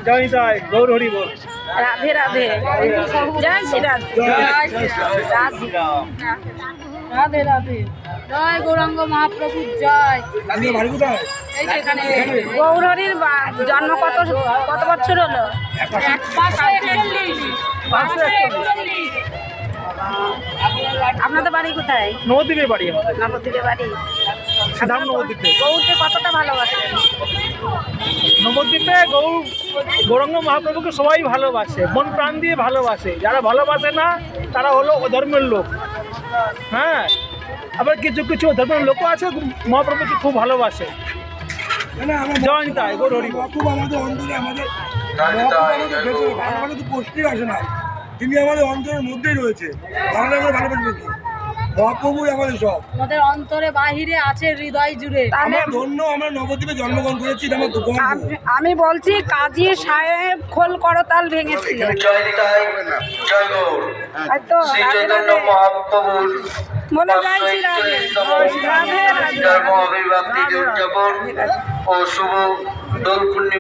জয় জয় গৌর হরি বল। রাধে রাধে, জয় শ্রী রাধে, রাধে রাধে, জয় গৌরাঙ্গ মহাপ্রভু জয়। এই যে এখানে গৌরহরির জন্ম কত বছর হলো? 541। আপনাদের বাড়ি কোথায়? নবদ্বীপের বাড়ি আমাদের। নবদ্বীপের বাড়ি। ধাম নবদ্বীপে। গৌরকে কতটা ভালোবাসেন? নবদ্বীপে গৌরাঙ্গ মহাপ্রভুকে সবাই ভালোবাসে, মন প্রাণ দিয়ে ভালোবাসে। যারা ভালোবাসে না তারা হলো অধর্মের লোক। হ্যাঁ, আবার কিছু কিছু ধর্মের লোকও আছে মহাপ্রভুকে খুব ভালোবাসে। জয় নিতাই গৌর হরি বল। খুব আমাদের অন্তরে আমাদের পোস্টই আসে না, তিনি আমাদের অন্তরের মধ্যেই রয়েছে। তাহলে আমরা ভালোবাসবো কি? মহাপ্রভুই আমাদের সব, আমাদের অন্তরে বাহিরে আছে, হৃদয় জুড়ে। আমরা ধন্য, আমরা নবদ্বীপে জন্মগ্রহণ করেছি। আমি বলছি কাজী সাহেব খোল করতাল ভেঙেছিল। বলে জয় শ্রী রাধে, রাধে রাধে। ও শুভ দোল পূর্ণিমা।